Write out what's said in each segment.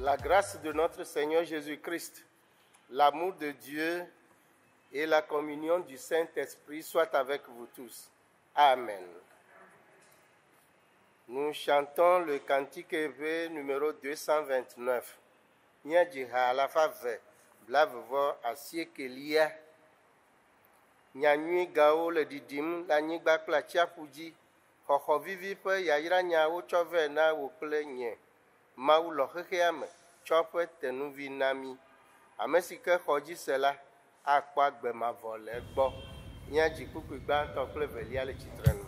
La grâce de notre Seigneur Jésus-Christ, l'amour de Dieu et la communion du Saint-Esprit soient avec vous tous. Amen. Nous chantons le cantique élevé numéro 229. Nyadjiha la fave, blavevo asiekelia. Nyanyui gao le didim, la nyigba kla chiapuji. Xɔxɔ vivi ƒe yayra nyawo tsɔ vɛ na wò kple nye. Mawu lɔ xexea me tsɔ ƒe tenuvi na mi. Ame si ke xɔ dzi se la akpɔ agbe mavɔ le egbɔ. Mía dzikpukpui gbãtɔ kple velia le tsitre nu.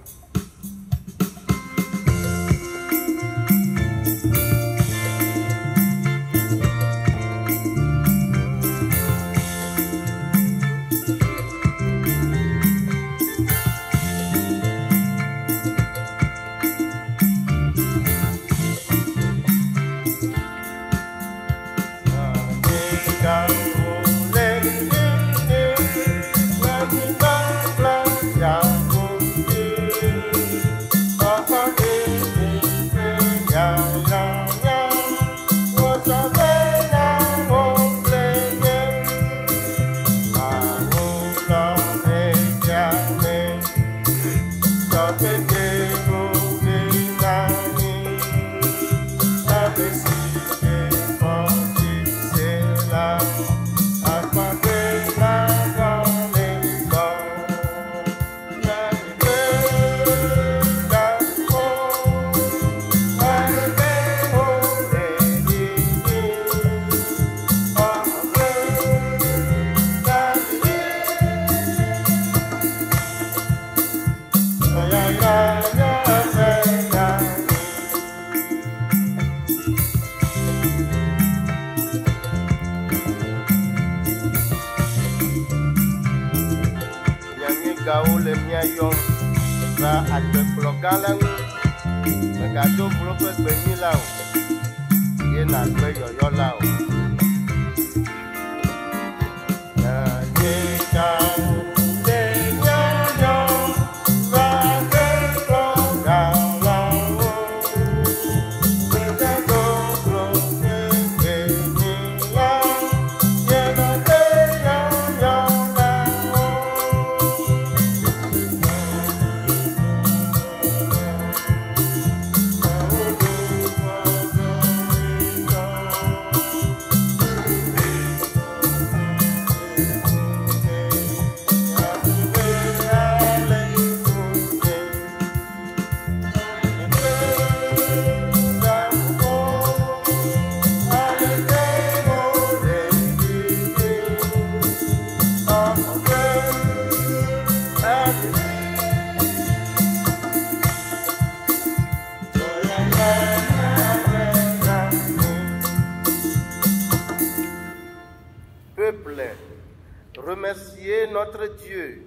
Remerciez notre Dieu,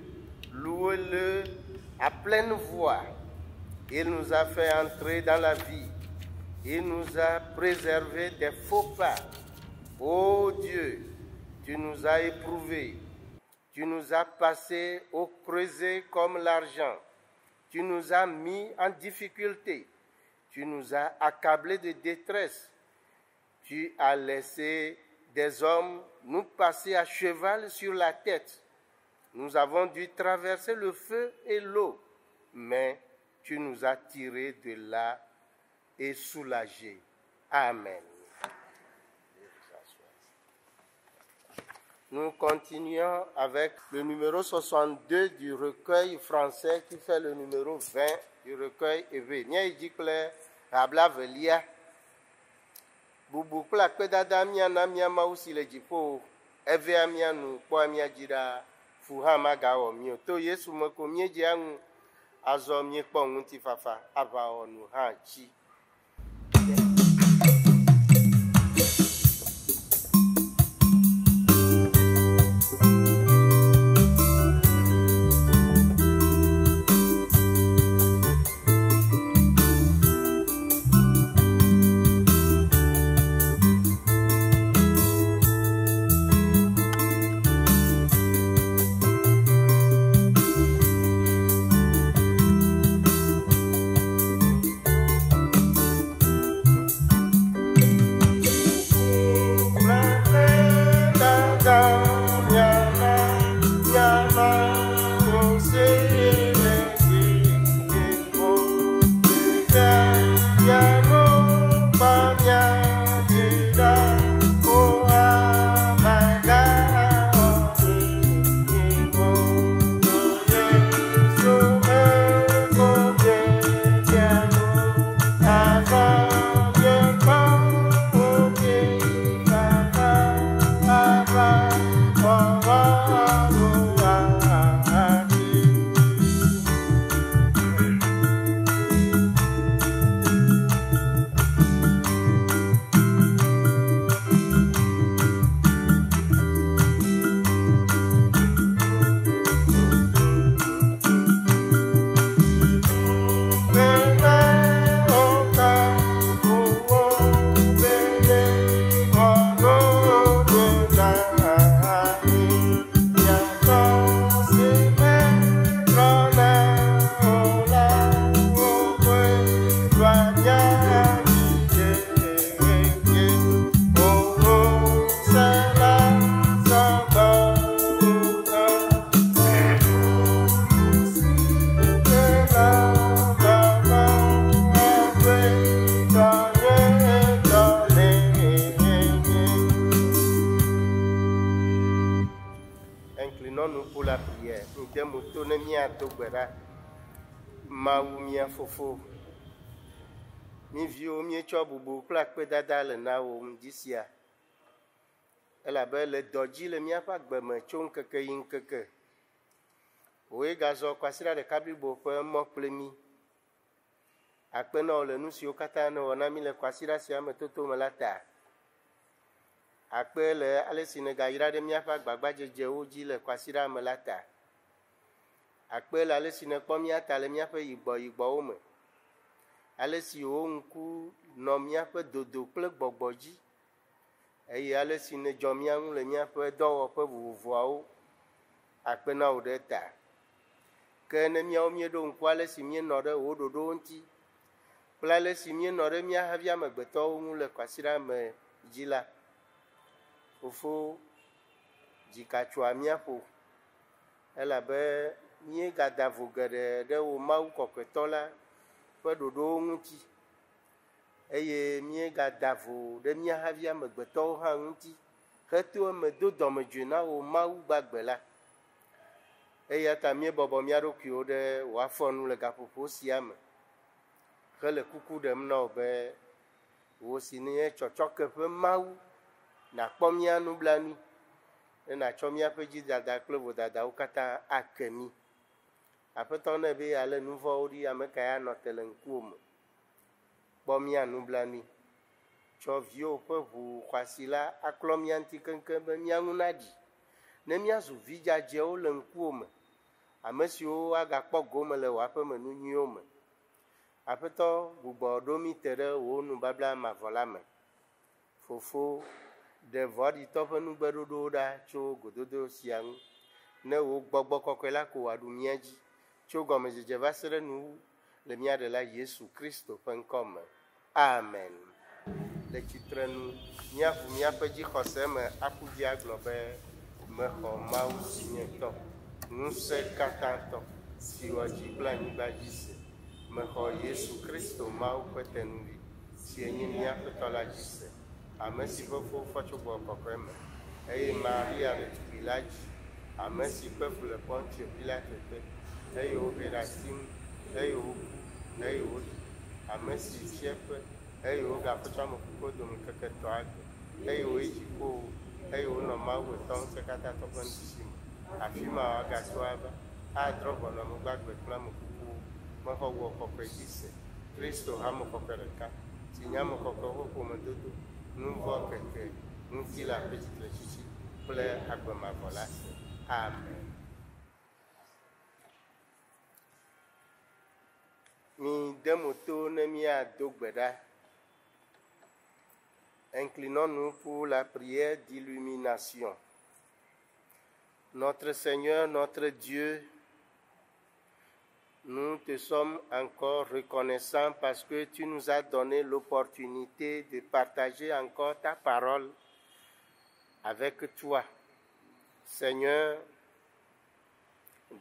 louez-le à pleine voix. Il nous a fait entrer dans la vie. Il nous a préservé des faux pas. Ô Dieu, tu nous as éprouvés. Tu nous as passés au creuset comme l'argent. Tu nous as mis en difficulté. Tu nous as accablés de détresse. Tu as laissé des hommes nous passer à cheval sur la tête. Nous avons dû traverser le feu et l'eau, mais tu nous as tirés de là et soulagés. Amen. Nous continuons avec le numéro 62 du recueil français qui fait le numéro 20 du recueil éveillé. Nya idikle rabla velia. Bubu kple akpedada mia na mia mawu si le dziƒo evea mia nu kpɔ mia dzi ɖa fu hã magawɔ mi o to Yesu me ko miedzea ŋu azɔ miekpɔ ŋutifafa aʋawɔnu hã tsi. Inclinons-nous pour la prière. Nous demandons mia dogbera. Mawu mia fofo. Mi viwo mi tsɔ bubu kple akpedada le na wo ŋdi sia. Elabe le dɔ dzi le míaƒe agbe me tso ŋkeke yi ŋkeke. Woe gazɔ kwasira ɖeka blibo ƒe mɔ kple mí. Akpenɔ le nu siwo katã ne wɔna mí le kwasira sia me toto me la ta. Akpe le ale si ne gayra ɖe míaƒe agbagbadzedzewo dzi le kwasira me la ta. Akpe le ale si ne kpɔ mía ta le míaƒe yibɔyibɔwo me. Ale si wo ŋku nɔ míaƒe dodo kple gbɔgbɔ dzi. Eye ale si ne dzɔ mía ŋu le míaƒe dɔwɔƒe vovovoawo. Akpe na wo ɖe ta. Ke ne míawo míeɖo ŋku ale si míenɔ ɖe wo ɖoɖowo ŋuti. Kple ale si míenɔ ɖe mía hafi amegbetɔwo ŋu le kwasira me dzi la. Fofo dzikatsoa míaƒo. Elabe míegada vo geɖe ɖe wo Mawu kɔkɔetɔ la ƒe ɖoɖowo ŋuti. Eye míegada vo ɖe mía hafi amegbetɔwo hã ŋuti. Heto eme do dɔmedzoe na wo Mawu gbagbe la. Eya ta míebɔbɔ mía ɖokuiwo ɖe wò afɔ nu le gaƒoƒo sia me. Hele kuku ɖem na wo be wò si nye tsɔtsɔke ƒe Mawu nakpɔ mía nublanui. Ne natsɔ míaƒe dzidada kple vodadawo katã ake mí. Aƒetɔ ne be ale nu vɔ̃wo ɖi ame kae anɔ te le ŋkuwò me. Kpɔ mía nublanui. Tsɔ viwò ƒe ʋu xɔasi la aklɔ mía ŋuti keŋkeŋ be mía ŋu naɖi. Ne míazu vi dzadzewo le ŋkuwò me. Ame siwo agakpɔ gome le wò aƒeme nu nyuiwo me. Aƒetɔ gbugbɔ ɖo mí te ɖe wò nubabla mavɔ la me. Fofo ɖe vɔɖitɔ ƒe nugbeɖoɖowo ɖa tso gododo sia ŋu. Ne wò gbɔgbɔ kɔkɔe la ko wòaɖu mía dzi. Tso gɔmedzedze va se ɖe nu le mía ɖela Yesu Kristo ƒe ŋkɔ me. Amen. Le tsitrenu míaƒu míaƒe dzixɔse me aƒu dzi agblɔ be mexɔ Mawu si nye tɔ. Ŋusẽ katãtɔ si wɔ dzi kple anyigba dzi se. Mexɔ Yesu Kristo Mawu ƒe tenuvi si nye míaƒe tɔ la dzi se. Ame si fofo fɔ tso gbɔ kɔkɔe me. Eye Maria ɖetugbi la dzi. Ame si ƒe fu le Pɔntio Pilate te. Eye wohe ɖe asi ŋu. Eye woku. Eye woɖi. Ame si fiaƒe. Eye wogaƒe tso ame kukuwo dome keke tɔ agbe. Eye woyi dziƒo. Eye wonɔ Mawu etɔ ŋusẽ katãtɔ ƒe nuɖusi me. Afi ma wòagatrɔ ava. Adrɔ ʋɔnu ame gbagbe kple ame kukuwo. Mexɔ wɔ kɔkɔe dzi se. Kristo hã ame kɔkɔe ɖeka. Si nye ame kɔkɔe ƒe ƒomedodo. Nuvɔ keke. Ŋutilã ƒe tsitretsitsi kple agbemavɔ la se. Amen. Mi de moto ne míado gbe ɖa. Inclinons-nous pour la prière d'illumination. Notre Seigneur, notre Dieu, nous te sommes encore reconnaissants parce que tu nous as donné l'opportunité de partager encore ta parole avec toi. Seigneur,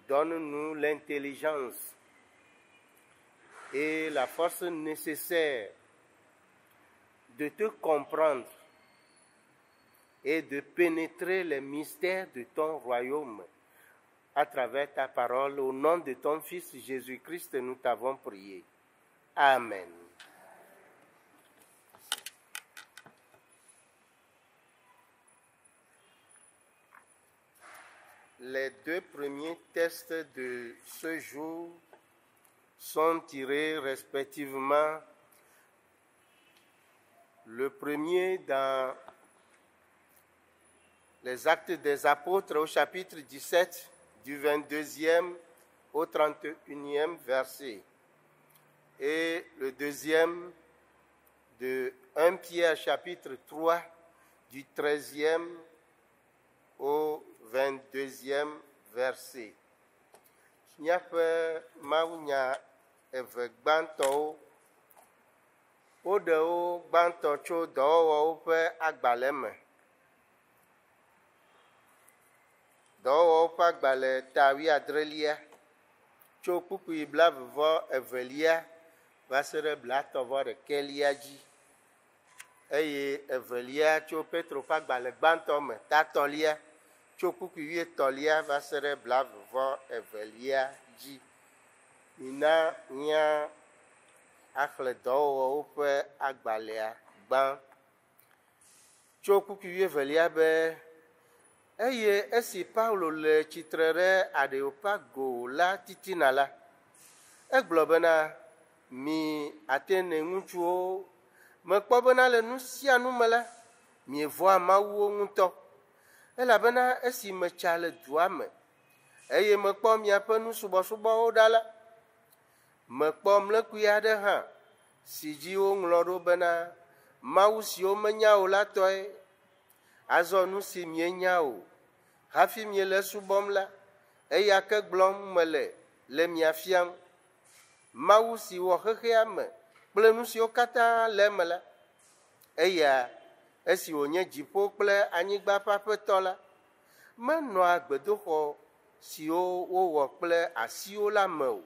donne-nous l'intelligence et la force nécessaire de te comprendre et de pénétrer les mystères de ton royaume à travers ta parole. Au nom de ton Fils Jésus-Christ, nous t'avons prié. Amen. Les deux premiers textes de ce jour sont tirés respectivement. Le premier dans les Actes des Apôtres au chapitre 17, du 22e au 31e verset. Et le deuxième de 1 Pierre chapitre 3, du 13e au 22e verset. Míaƒe mawunya eve gbãtɔwo woɖewo gbãtɔ tso dɔwɔwɔwo ƒe agbalẽ me. Dɔwɔwɔwo ƒe agbalẽ tawi adrelia tso kpukpui blavevɔ evelia va se ɖe blatɔvɔ ɖekelia dzi. Eye evelia tso Petro ƒe agbalẽ gbãtɔ me tatɔlia tso kuku etɔ̃lia va se ɖe blavevɔ-evelia dzi. Mina nya axlẽ dɔwɔwɔwo ƒe agbalẽa gbã. Tso kuku evelia be eye esi Paulo le tsitre ɖe Areopago la titina la, egblɔ bena mi Atene ŋutsuwo, mekpɔ bena le nu sia nu me la, mievɔa Mawuwo ŋutɔ, elabena esi metsa le dua me, eye mekpɔ miaƒe nusubɔsubɔwo ɖa la, mekpɔ mlekpui aɖe hã si dzi woŋlɔ ɖo bena Mawu siwo menya o la tɔe. Azɔ nu si mienya o hafi miele subɔm la, eya ke gblɔm mele le mia fiam. Mawu si wɔ xexea me kple nu siwo katã le eme la, eya esi wònye dziƒo kple anyigba ƒe aƒetɔ la, menɔa gbedoxɔ siwo wowɔ kple asiwo la me o,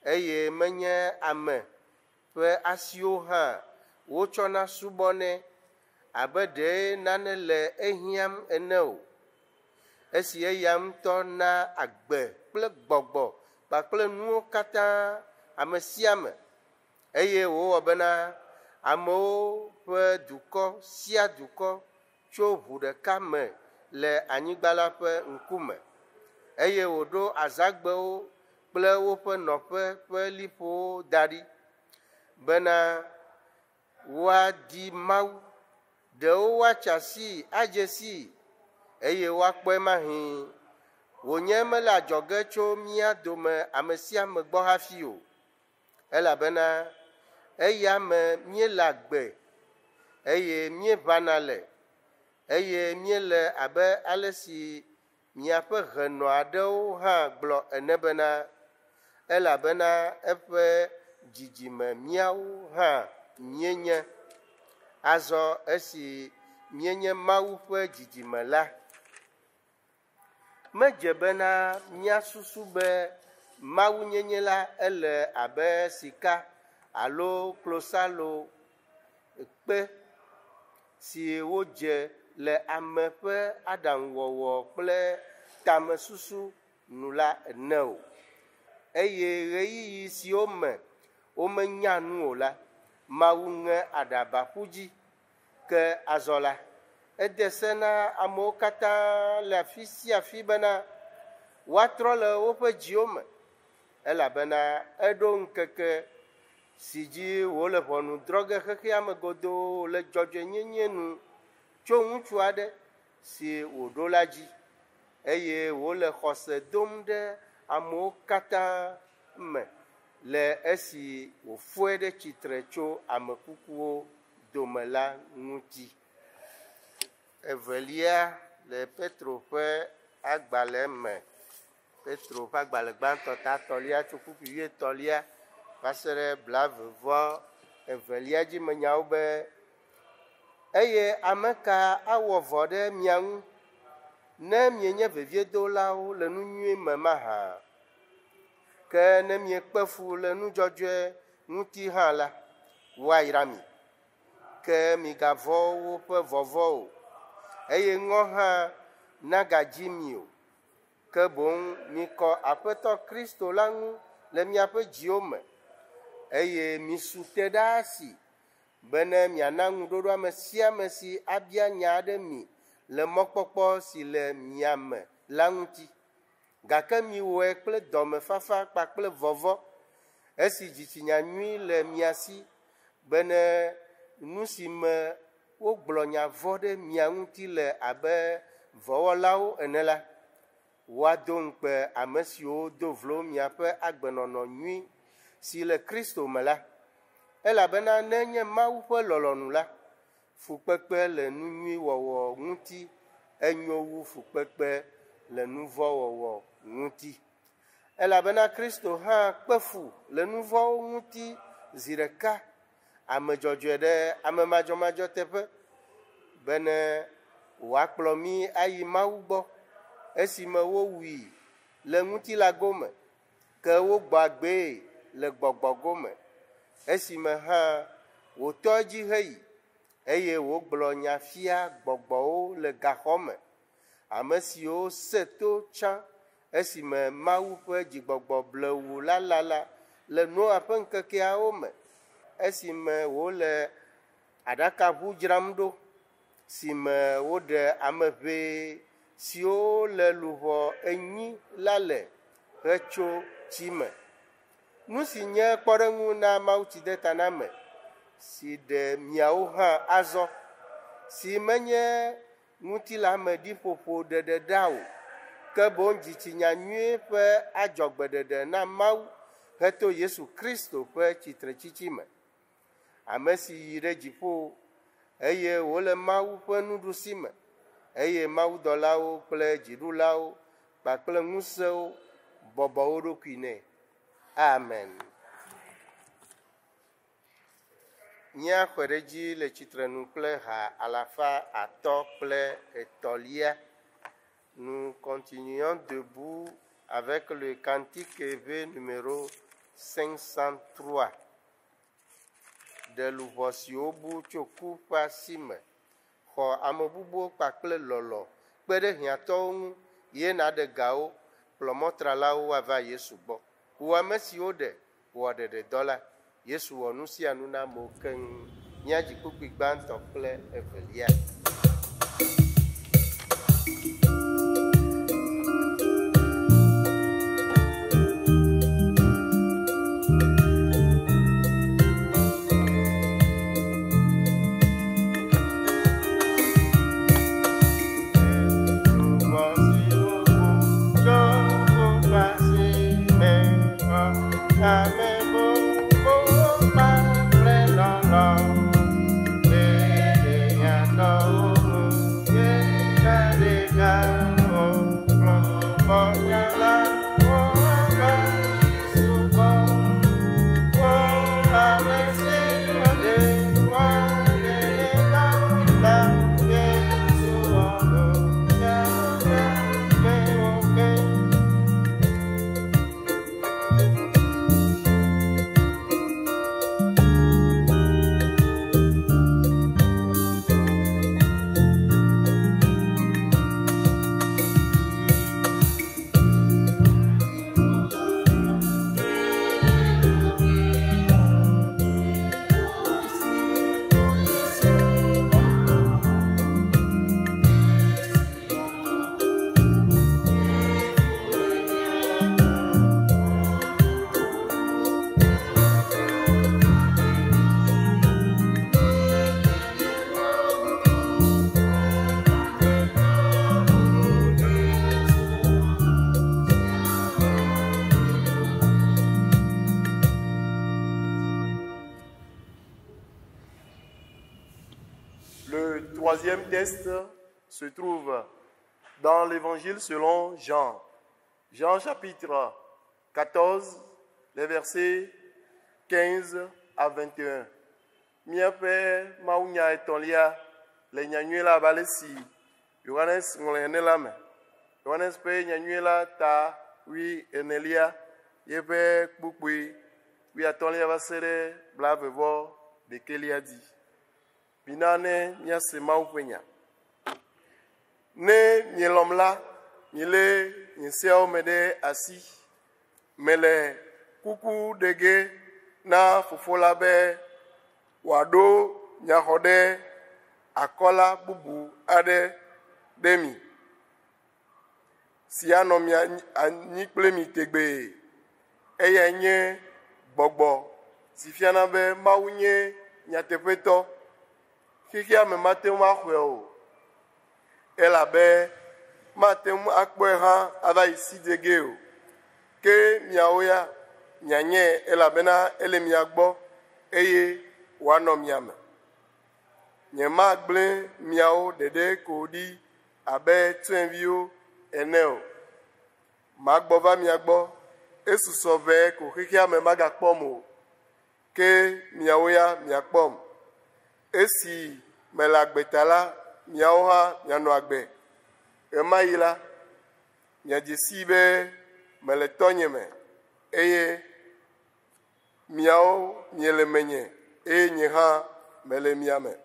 eye menye ame ƒe asiwo hã wotsɔna subɔnɛ abe ɖe nane le ehiãm ene o. Esi eya ŋutɔ na agbe kple gbɔgbɔ kpakple nuwo katã ame sia me, eye wòwɔ bena amewo ƒe dukɔ sia dukɔ tso ʋu ɖeka me le anyigba la ƒe ŋkume, eye wòɖo azagbewo kple woƒe nɔƒe ƒe liƒowo da ɖi bena woaɖi Mawu, ɖewo woatsa si adze si, eye woakpɔe mahĩ wònye mele adzɔge tso mía dome ame sia ame gbɔ hafi o, elabena eya me míele agbe, eye míeʋãna le, eye míele abe ale si miaƒe henɔ aɖewo hã gblɔ ene bena elabena eƒe dzidzime míawo hã míenye. Azɔ esi míenye Mawu ƒe dzidzime la, medze bena mía susu be Mawu nyenye la ele abe sika alo klosalo kpe si wodze le ame ƒe aɖaŋuwɔwɔ kple tamesusu nu la ene o, eye ɣeyiɣi siwo me womenya nu o la, Mawu ŋe aɖabaƒu dzi, ke azɔ la, ede se na amewo katã le afi sia afi bena woatrɔ le woƒe dziwo me, elabena eɖo ŋkeke si dzi wòle ʋɔnu drɔ̃ ge xexea me godoo le dzɔdzɔenyenye nu tso ŋutsu aɖe si wòɖo la dzi, eye wòle xɔse dom ɖe amewo katã me le esi wòfɔe ɖe tsitre tso ame kukuwo dome la ŋuti. Evelia le Petro ƒe agbalẽ me, Petro ƒe agbalẽ gbãtɔ tatɔlia tso kuku etɔ̃lia va se ɖe blavevɔ-evelia dzi menyawo be eye ame ka awɔ vɔ ɖe mia ŋu ne mienye veviedolawo le nu nyui me mahã? Ke ne miekpe fu le nu dzɔdzɔe ŋuti hã la, woayra mi. Ke migavɔ woƒe vɔvɔ o, eye ŋɔ hã nagadzi mi o, ke boŋ mikɔ Aƒetɔ Kristo la ŋu le miaƒe dziwo me, eye misu te ɖe asi bene miana ŋuɖoɖo ame sia ame si abia nya aɖe mi le mɔkpɔkpɔ si le mia me la ŋuti, gake miwɔe kple dɔmefafa kpakple vɔvɔ, esi dzitsinya nyui le mia si bene nu si me wogblɔ nya vɔ ɖe mia ŋuti le abe vɔwɔlawo ene la, woado ŋukpe ame siwo do vlo miaƒe agbenɔnɔ nyui si le Kristo me la, elabena ne nye Mawu ƒe lɔlɔ̃nu la, fukpekpe le nu nyui wɔwɔ ŋuti enyo wu fukpekpe le nu vɔ wɔwɔ ŋuti, elabena Kristo hã kpe fu le nu vɔwo ŋuti zi ɖeka, ame dzɔdzɔe ɖe ame madzɔmadzɔ teƒe, bene wòakplɔ mi ayi Mawu gbɔ, esime wowui le ŋutilã gome, ke wogbɔ agbee le gbɔgbɔ gome, esime hã wòtɔ edzi heyi, eye wògblɔ nya fia gbɔgbɔwo le gaxɔ me, ame siwo se to tsã esime Mawu ƒe dzigbɔgbɔ blewu la le Noa ƒe ŋkekeawo me, esime wole aɖakaʋu dzram ɖo, si me woɖe ame ʋɛ siwo le luʋɔ 8 la le hetso tsi me. Nu si nye kpɔɖeŋu na mawutsidetaname si ɖe miawo hã azɔ, si menye ŋutilameɖiƒoƒo ɖeɖeɖa o, ke boŋ dzitsinya nyuie ƒe adzɔgbeɖeɖe na Mawu heto Yesu Kristo ƒe tsitretsitsi me, ame si yi ɖe dziƒo eye wòle Mawu ƒe nuɖusime, eye mawudɔlawo kple dziɖulawo kpakple ŋusẽwo bɔbɔ wo ɖokui nɛ. Amen. Míaxɔe ɖe dzi le tsitrenu kple ha 503. Nous continuons debout avec le cantique élevé numéro 503 de luʋɔ siwo bu tso ku ƒe asi me, xɔ ame bubuwo kpakple lɔlɔ kpe ɖe hiãtɔwo ŋu ye naɖe ga wo kplɔ mɔtralawo woava Yesu gbɔ. Wò ame siwo ɖe wɔ ɖeɖedɔ la, Yesu wɔ nu sia nu na amewo keŋ. Mía dzikpukpui gbãtɔ kple evelia. Le troisième texte se trouve dans l'évangile selon Jean. Jean chapitre 14, les versets 15 à 21. Miape maunya etolia le nyanyuela balesi. Johannes ngolene me. Johannes pe nyanyuela ta wi enelia yebe kpukpui wi atolia vasere blavevo bekelia di. Binane nyase maupenya. Ne nyelomla nyele nyeseo mede asi mele kuku dege na fofola be wado nyahode akola bubu ade demi siano mi anyikple mi tegbe eye nye gbogbo sifiana be mawunye nyatepeto kikia me matem ahwe o elabe matem akpoe ha ava isi dege o ke miawo ya nyanye elabena ele miagbo eye wano miame nye magble miawo dede kodi abe twenvio eneo magbova miagbo esuso ve ko kikia me magakpomo ke miawo ya miakpom esi melagbetala miawo ha miano agbe emayila miadzesi be mele tonye me eye miawo miele menye eye nye ha mele miame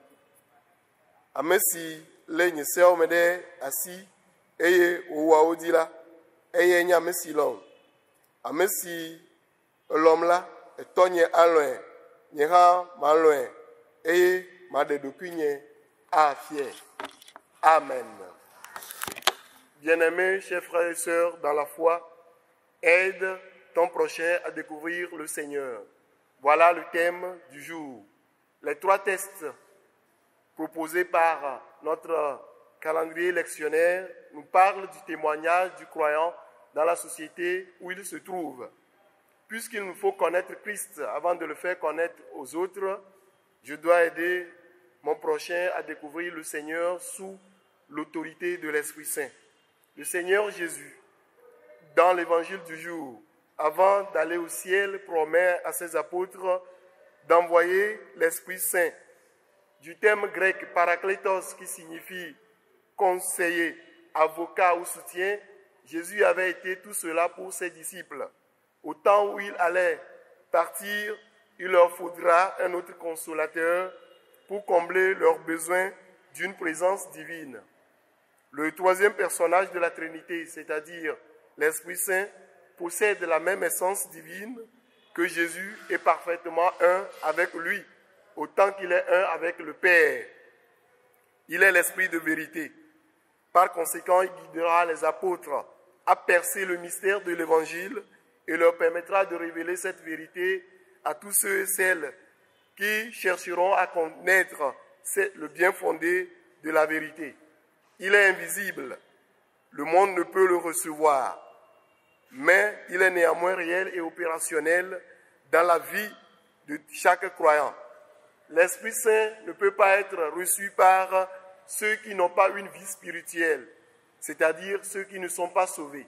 amesi le nye sewo me de asi eye wòwɔa wo di la eye nye ame si lɔm ame si lɔm la etɔ nye alɔe nye hã malɔe eye maɖe ɖokui nye afie. Amen. Bien-aimés, chers frères et sœurs dans la foi, aide ton prochain à découvrir le Seigneur. Voilà le thème du jour. Les 3 tests proposés par notre calendrier lectionnaire nous parlent du témoignage du croyant dans la société où il se trouve. Puisqu'il nous faut connaître Christ avant de le faire connaître aux autres, je dois aider mon prochain à découvrir le Seigneur sous l'autorité de l'Esprit Saint. Le Seigneur Jésus, dans l'évangile du jour, avant d'aller au ciel, promet à ses apôtres d'envoyer l'Esprit Saint. Du terme grec parakletos qui signifie conseiller, avocat ou soutien, Jésus avait été tout cela pour ses disciples. Au temps où il allait partir, il leur faudra un autre consolateur pour combler leurs besoins d'une présence divine. Le 3e personnage de la Trinité, c'est-à-dire l'Esprit Saint, possède la même essence divine que Jésus est parfaitement un avec lui, autant qu'il est un avec le Père. Il est l'Esprit de vérité. Par conséquent, il guidera les apôtres à percer le mystère de l'Évangile et leur permettra de révéler cette vérité à tous ceux et celles qui chercheront à connaître le bien fondé de la vérité. Il est invisible, le monde ne peut le recevoir, mais il est néanmoins réel et opérationnel dans la vie de chaque croyant. L'Esprit Saint ne peut pas être reçu par ceux qui n'ont pas une vie spirituelle, c'est-à-dire ceux qui ne sont pas sauvés.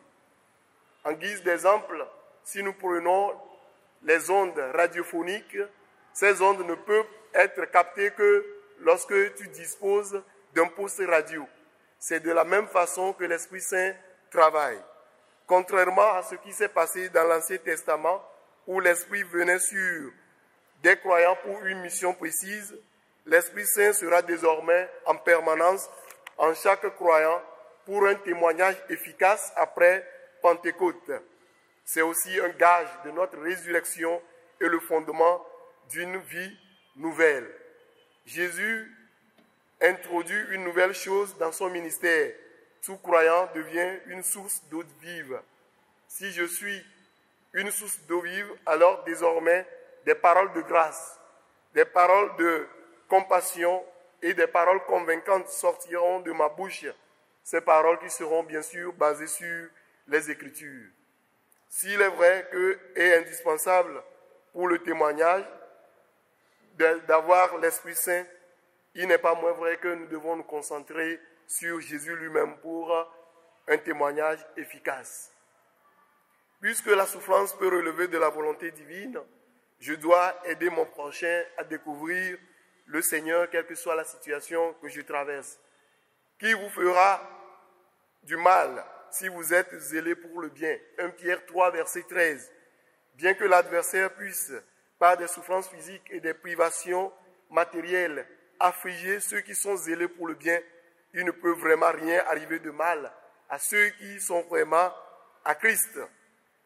En guise d'exemple, si nous prenons les ondes radiophoniques, ces ondes ne peuvent être captées que lorsque tu disposes d'un poste radio. C'est de la même façon que l'Esprit Saint travaille. Contrairement à ce qui s'est passé dans l'Ancien Testament, où l'Esprit venait sur des croyants pour une mission précise, l'Esprit Saint sera désormais en permanence en chaque croyant pour un témoignage efficace après Pentecôte. C'est aussi un gage de notre résurrection et le fondement d'une vie nouvelle. Jésus introduit une nouvelle chose dans son ministère. Tout croyant devient une source d'eau vive. Si je suis une source d'eau vive, alors désormais des paroles de grâce, des paroles de compassion et des paroles convaincantes sortiront de ma bouche. Ces paroles qui seront bien sûr basées sur les Écritures. S'il est vrai qu'il est indispensable pour le témoignage d'avoir l'Esprit Saint, il n'est pas moins vrai que nous devons nous concentrer sur Jésus lui-même pour un témoignage efficace. Puisque la souffrance peut relever de la volonté divine, je dois aider mon prochain à découvrir le Seigneur, quelle que soit la situation que je traverse. Qui vous fera du mal si vous êtes zélé pour le bien. 1 Pierre 3, verset 13. Bien que l'adversaire puisse, par des souffrances physiques et des privations matérielles, affliger ceux qui sont zélés pour le bien, il ne peut vraiment rien arriver de mal à ceux qui sont vraiment à Christ.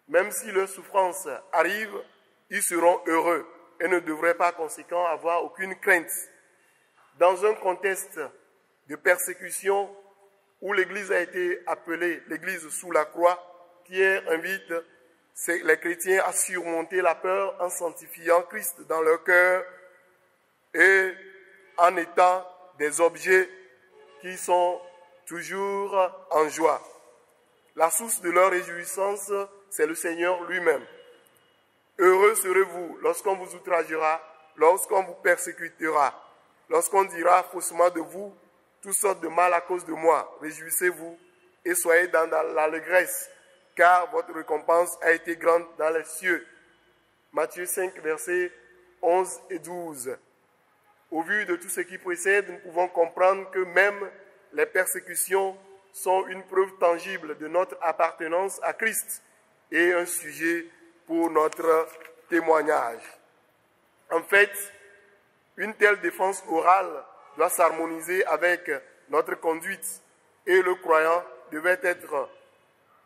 Même si leurs souffrances arrivent, ils seront heureux et ne devraient par conséquent avoir aucune crainte. Dans un contexte de persécution où l'Église a été appelée l'Église sous la croix, Pierre invite les chrétiens à surmonter la peur en sanctifiant Christ dans leur cœur et en étant des objets qui sont toujours en joie. La source de leur réjouissance, c'est le Seigneur lui-même. Heureux serez-vous lorsqu'on vous outragera, lorsqu'on vous persécutera, lorsqu'on dira faussement de vous toutes sortes de mal à cause de moi. Réjouissez-vous et soyez dans l'allégresse, car votre récompense a été grande dans les cieux. Matthieu 5, versets 11 et 12. Au vu de tout ce qui précède, nous pouvons comprendre que même les persécutions sont une preuve tangible de notre appartenance à Christ et un sujet pour notre témoignage. En fait, une telle défense orale doit s'harmoniser avec notre conduite et le croyant devait être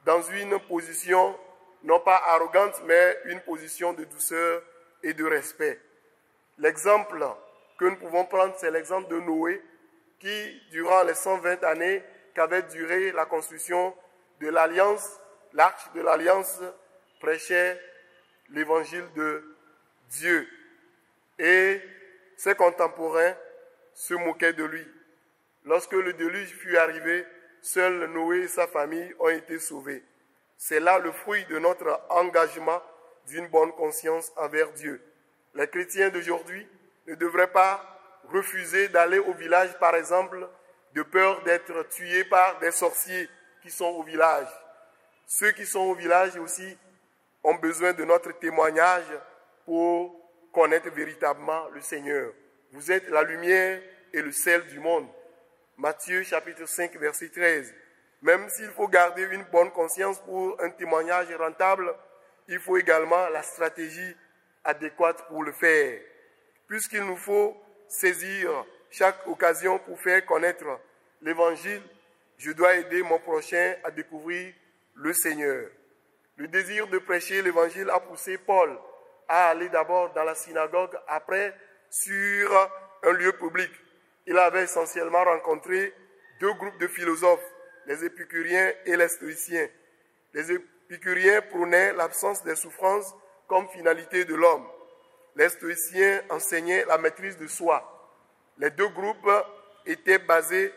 dans une position non pas arrogante, mais une position de douceur et de respect. L'exemple que nous pouvons prendre, c'est l'exemple de Noé, qui, durant les 120 années qu'avait duré la construction de l'Alliance, l'arche de l'Alliance, prêchait l'évangile de Dieu. Et ses contemporains se moquaient de lui. Lorsque le déluge fut arrivé, seul Noé et sa famille ont été sauvés. C'est là le fruit de notre engagement d'une bonne conscience envers Dieu. Les chrétiens d'aujourd'hui ne devraient pas refuser d'aller au village, par exemple, de peur d'être tués par des sorciers qui sont au village. Ceux qui sont au village aussi ont besoin de notre témoignage pour connaître véritablement le Seigneur. Vous êtes la lumière et le sel du monde. Matthieu chapitre 5, verset 13. Même s'il faut garder une bonne conscience pour un témoignage rentable, il faut également la stratégie adéquate pour le faire. Puisqu'il nous faut saisir chaque occasion pour faire connaître l'Évangile, je dois aider mon prochain à découvrir le Seigneur. Le désir de prêcher l'Évangile a poussé Paul à aller d'abord dans la synagogue, après sur un lieu public. Il avait essentiellement rencontré deux groupes de philosophes, les épicuriens et les stoïciens. Les épicuriens prônaient l'absence des souffrances comme finalité de l'homme. Les stoïciens enseignaient la maîtrise de soi. Les deux groupes étaient basés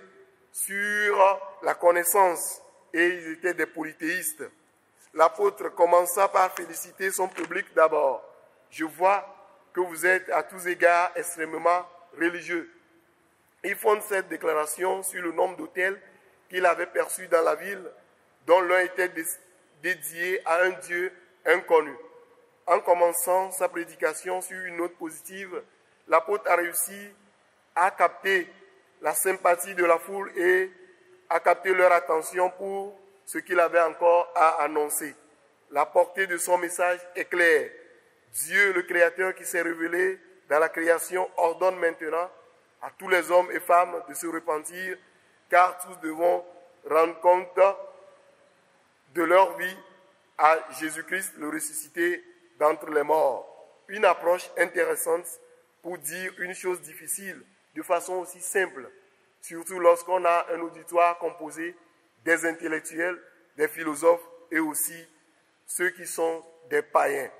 sur la connaissance et ils étaient des polythéistes. L'apôtre commença par féliciter son public d'abord. Je vois que vous êtes à tous égards extrêmement religieux. Il fonde cette déclaration sur le nombre d'autels qu'il avait perçus dans la ville, dont l'un était dédié à un Dieu inconnu. En commençant sa prédication sur une note positive, l'apôtre a réussi à capter la sympathie de la foule et à capter leur attention pour ce qu'il avait encore à annoncer. La portée de son message est claire. Dieu, le Créateur qui s'est révélé dans la création, ordonne maintenant à tous les hommes et femmes de se repentir, car tous devront rendre compte de leur vie à Jésus-Christ, le ressuscité d'entre les morts. Une approche intéressante pour dire une chose difficile de façon aussi simple, surtout lorsqu'on a un auditoire composé des intellectuels, des philosophes et aussi ceux qui sont des païens.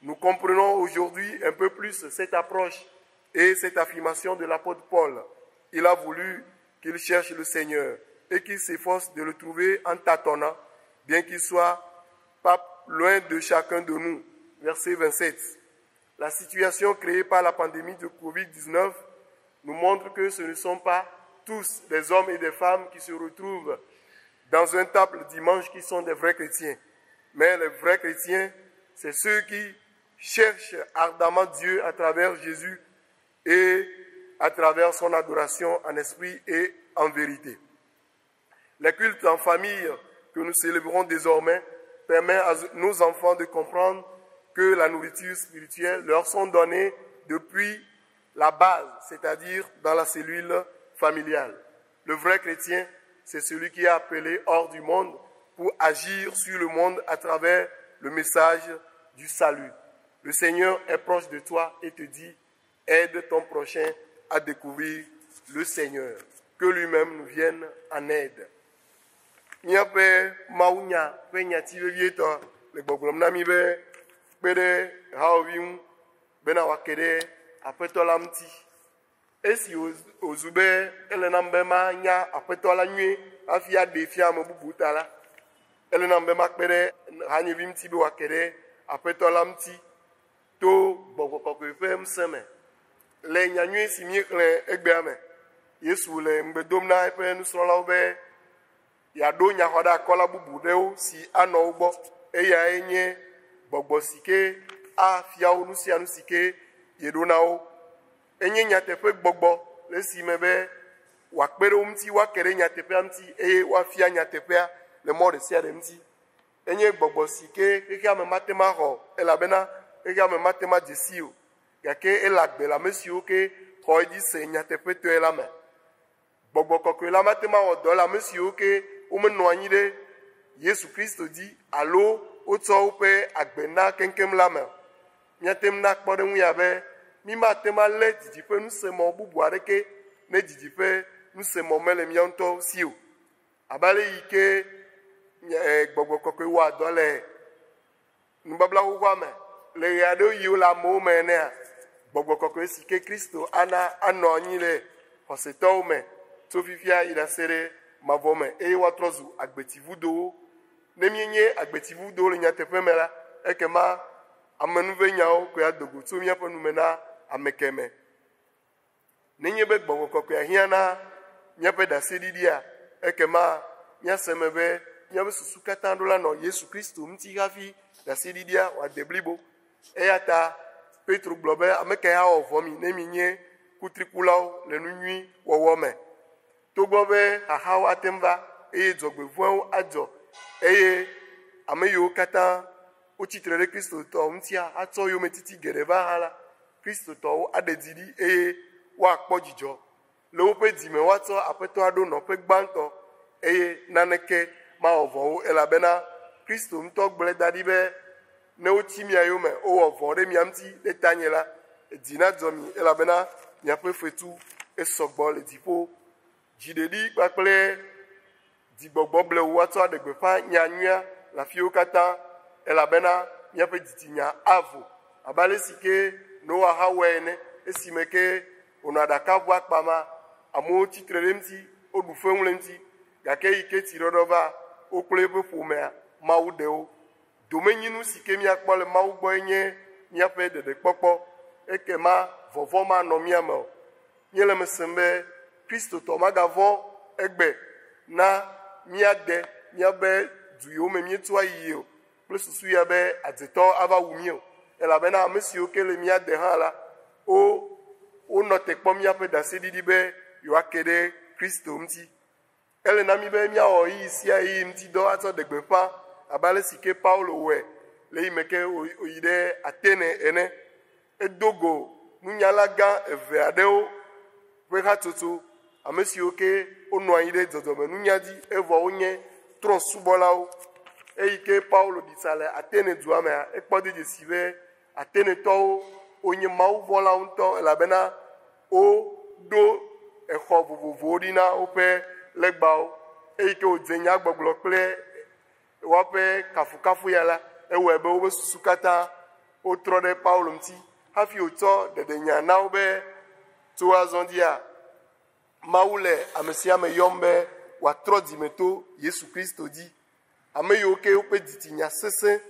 Nous comprenons aujourd'hui un peu plus cette approche et cette affirmation de l'apôtre Paul. Il a voulu qu'il cherche le Seigneur et qu'il s'efforce de le trouver en tâtonnant, bien qu'il soit pas loin de chacun de nous. Verset 27. La situation créée par la pandémie de Covid-19 nous montre que ce ne sont pas tous des hommes et des femmes qui se retrouvent dans un table dimanche qui sont des vrais chrétiens. Mais les vrais chrétiens, c'est ceux qui cherchent ardemment Dieu à travers Jésus et à travers son adoration en esprit et en vérité. Les cultes en famille que nous célébrons désormais permettent à nos enfants de comprendre que la nourriture spirituelle leur sont données depuis la base, c'est-à-dire dans la cellule familiale. Le vrai chrétien, c'est celui qui est appelé hors du monde pour agir sur le monde à travers le message du salut. Le Seigneur est proche de toi et te dit, aide ton prochain à découvrir le Seigneur. Que lui-même nous vienne en aide. Miape maunya pe nyati vevieto le gbogbom na mi be pede haovium bena wakede apeto lamti esi ozube elena mbe ma nya apeto la nwe afia de fia mo bubutala elena mbe ma pede hanyi vimti be wakede apeto lamti to gbogbo ko fe mseme le nya nwe si mi kle egbe ame Yesu le mbe domna pe nusrola obe ya do nya hoda kola bubu dewo si ano ugbo eya enye gbogbo sike a fia onu si anu sike yedo nawo enye nya tepe gbogbo le si mebe wa kpere umti wa kere nya tepe amti e wa fia nya tepe le mo de sia de mti enye gbogbo sike ke ame matema ho elabena ke ame matema jesio gake elagbe la mesio ke ko di se nya tepe to elame gbogbo kokwe la matema o do la mesio ke womenɔ anyi ɖe Yesu Kristo dzi alo wotsɔ woƒe agbe na keŋkeŋ la me. Míatem na kpɔ ɖe ŋu ya be mímate ma lé didiƒe nusemɔ bubu aɖeke ne didiƒe nusemɔ mele míawo ŋutɔ si o. Abe ale yi ke Gbɔgbɔ Kɔkɔe wɔ dɔ le nubabla xoxoa me le ɣe aɖewo yiwo le amewo me enea, Gbɔgbɔ Kɔkɔe si ke Kristo ana anɔ anyi le xɔsetɔwo me tso fifia yi ɖase ɖe mavɔ me eye woatrɔ zu agbetivudowo. Ne míenye agbetivudowo le nyateƒe me la, ekema amenuve nyawo koe adogo tso míaƒe nume na ame keme. Nenye be Gbɔgbɔ Kɔkɔe hiã na míaƒe ɖaseɖiɖia, ekema míase me be míaƒe susu katã ɖo la nɔ Yesu Kristo ŋuti hafi ɖaseɖiɖia wòade blibo. Eya ta Petro gblɔ be ame kae awɔ vɔ mi ne mi nye kutrikulawo le nu nyui wɔwɔ me. Togbɔ be xaxawo atem va eye dzɔgbevɔ̃ewo adzɔ eye ame yiwo katã wotsitre ɖe Kristotɔ ŋutia atsɔ yometiti geɖe va hã la, Kristotɔwo aɖe dzi ɖi eye woakpɔ dzidzɔ. Le woƒe dzime woatsɔ Aƒetɔa ɖo nɔƒe gbãtɔ eye naneke mawɔ vɔ wo elabena Kristo ŋutɔ gblẽ da ɖi be ne wotsi mia yome wowɔ vɔ ɖe mia ŋuti ɖe tanye la, dzi nadzɔ mi elabena miaƒe fetu esɔgbɔ le dziƒo. Dziɖeɖi kpakple dzigbɔgbɔ ble wo woatsɔ aɖe gbeƒã nyanyuia le afiwo katã elabena míaƒe dzitsinya avo abe ale si ke Noa hã wɔe ene, esime ke wònɔ aɖakaʋua kpama, amewo tsitre ɖe ŋuti, woɖu feŋu le ŋuti, gake yi ke tsiɖɔɖɔ va, wokplɔ eƒe ƒomea, Mawu ɖe wo. Domenyinu si ke míakpɔ le Mawu gbɔe nye míaƒe ɖeɖekpɔkpɔ, ekema vɔvɔ̃ manɔ mía me o. Míele me sem be Kristotɔ magavɔ̃ egbe na míade míabe du yiwo me míeto ayi o kple susu ya be adzetɔ ava wu mí o, elabena ame siwo ke le míade hã la, wonɔ te kpɔm míaƒe ɖaseɖiɖi be yewoake ɖe Kristo ŋuti. Ele na mí be míawɔ ɣeyiɣi sia ɣeyiɣi ŋuti dɔ atsɔ ɖe gbeƒã abe ale si ke Paulo wɔe le yi me ke wòyi ɖe Atene ene. Edo go nunyala gã eve aɖewo ƒe hatsotso, ame siwo ke wonɔ anyi ɖe dzɔdzɔme nunya dzi evɔ wonye trɔ̃subɔlawo. Eyi ke Paulo ɖisa le Atene dua mea, ekpɔ dzesi be Atenetɔwo wonye mawuvɔ̃lawo ŋutɔ elabena woɖo exɔ vovovowo ɖi na woƒe legbawo. Eyi ke wòdze nyagbɔgblɔ kple woaƒe kafukafu ya la, ewɔe be woƒe susu katã wotrɔ ɖe Paulo ŋuti hafi wòtsɔ ɖeɖenya na wo be tso azɔ dzia, Mawu le ame sia ame yɔm be wòatrɔ dzime to Yesu Kristo dzi. Ame yiwo ke woƒe dzitsinya sesẽ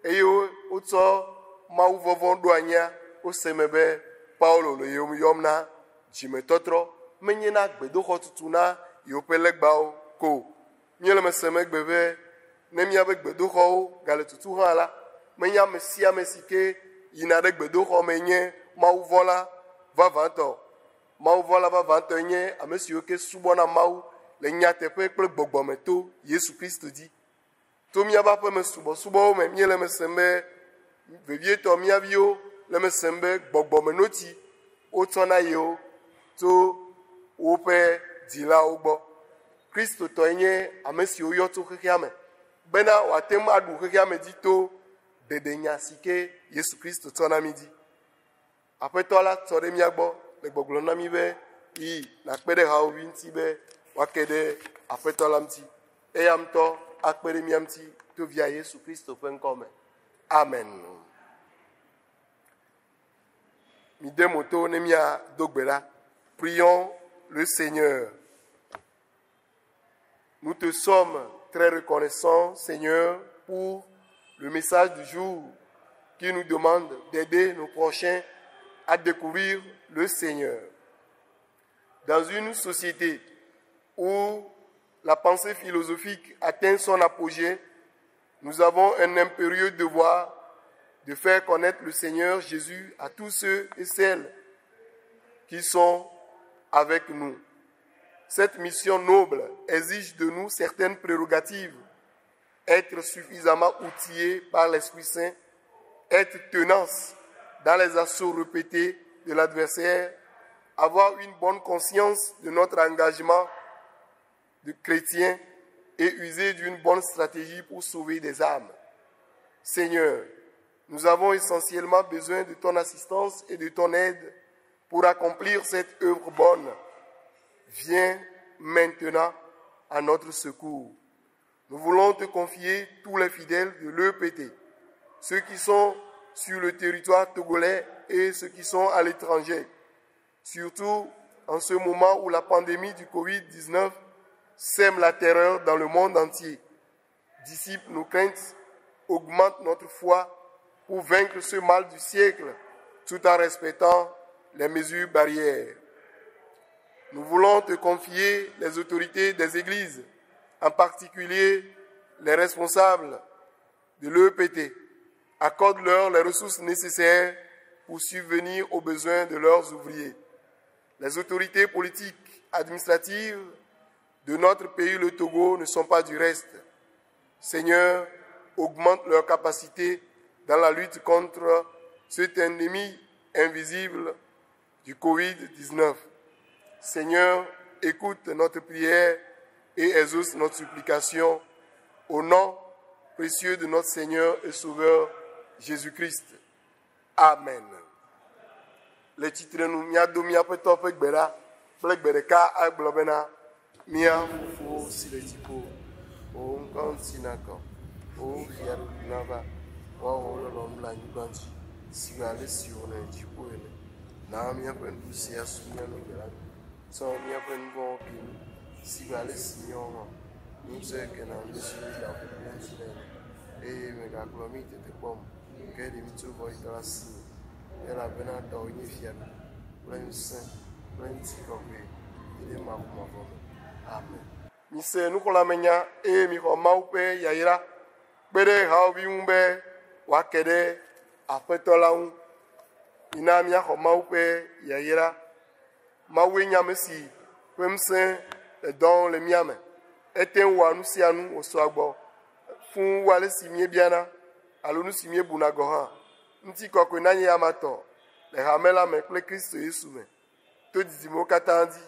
eye wotsɔ mawuvɔvɔ̃ ɖo anyia, wose me be Paulo le yewo yɔm na dzimetɔtrɔ, menye na gbedoxɔ tutu na yewoƒe legbawo ko. Míele me se megbe be ne míabe gbedoxɔwo gale tutu hã la, menye ame sia ame si ke yina ɖe gbedoxɔ me nye mawuvɔ̃la vavãtɔ. Mawuvɔ̃la vavãtɔ nye ame siwo ke subɔna Mawu le nyateƒe kple gbɔgbɔme to Yesu Kristo dzi. To míabe aƒeme subɔsubɔwo me, míele me sem be vevietɔ míaviwo le me sem be gbɔgbɔmenotsi wotsɔ na yewo tso woƒe dzilawo gbɔ. Kristotɔe nye ame siwo yɔ tso xexea me bena wòate ŋu aɖu xexea me dzi to ɖeɖenya si ke Yesu Kristo tsɔ na mí dzi. Aƒetɔ la tsɔ ɖe mía gbɔ le gbɔgblɔ na mí be yi nakpe ɖe hawòvi ŋuti be woake ɖe Aƒetɔ la ŋuti. Eya ŋutɔ akpe ɖe mía ŋuti to via Yesu Kristo ƒe ŋkɔ me. Amen. Mi de moto ne mía do gbe ɖa. Prions le Seigneur. Nous te sommes très reconnaissants, Seigneur, pour le message du jour qui nous demande d'aider nos prochains à découvrir le Seigneur. Dans une société où la pensée philosophique atteint son apogée, nous avons un impérieux devoir de faire connaître le Seigneur Jésus à tous ceux et celles qui sont avec nous. Cette mission noble exige de nous certaines prérogatives. Être suffisamment outillé par l'Esprit Saint, être tenace dans les assauts répétés de l'adversaire, avoir une bonne conscience de notre engagement de chrétien et user d'une bonne stratégie pour sauver des âmes. Seigneur, nous avons essentiellement besoin de ton assistance et de ton aide pour accomplir cette œuvre bonne. Viens maintenant à notre secours. Nous voulons te confier tous les fidèles de l'EPT, ceux qui sont sur le territoire togolais et ceux qui sont à l'étranger, surtout en ce moment où la pandémie du Covid-19 sème la terreur dans le monde entier. Dissipe nos craintes, augmente notre foi pour vaincre ce mal du siècle tout en respectant les mesures barrières. Nous voulons te confier les autorités des églises, en particulier les responsables de l'EPT. Accorde-leur les ressources nécessaires pour subvenir aux besoins de leurs ouvriers. Les autorités politiques, administratives de notre pays, le Togo, ne sont pas du reste. Seigneur, augmente leur capacité dans la lutte contre cet ennemi invisible du Covid-19. Seigneur, écoute notre prière et exauce notre supplication au nom précieux de notre Seigneur et Sauveur Jésus-Christ. Amen. Le titre nous mia do mia peto pe gbera ple gbereka aglobena mia fufu siletipo o nkan sinako o hiaru nava wa o lo mla nyibanti sigale siona jipo ele na mia pe ndusia sumia no gbera so mia pe ngo kin sigale siona nse ke na nsi ya fufu e me ga glomite te bom ke di mitu boy klasi ela bena da onye fiana plein saint plein tikokwe ile makumavo amen mi se nu kola menya e mi ko maupe yaira bere ha obi umbe wa kede apetola un ina mi ko maupe yaira mawe nyamesi pemse le don le miame eten wa nu sianu osogbo fun wale simie biana alonu simie bunago ha nti kokwe nanye yamato le hamela me kple Kristo Yesu me to dizimo katandi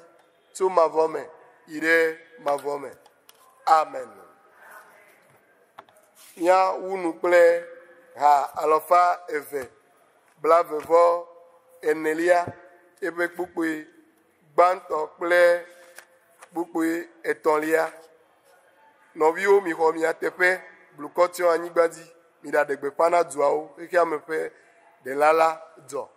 to mavome ire mavome amen ya unu kple ha alofa eve blavevo enelia ebe kpukpe gbanto kple kpukpe etonlia novio mi ho mi atepe blukotio anyigbadi mi da degbe pana duao eke amepe de lala do.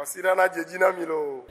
Asira na djedzi na mi lo.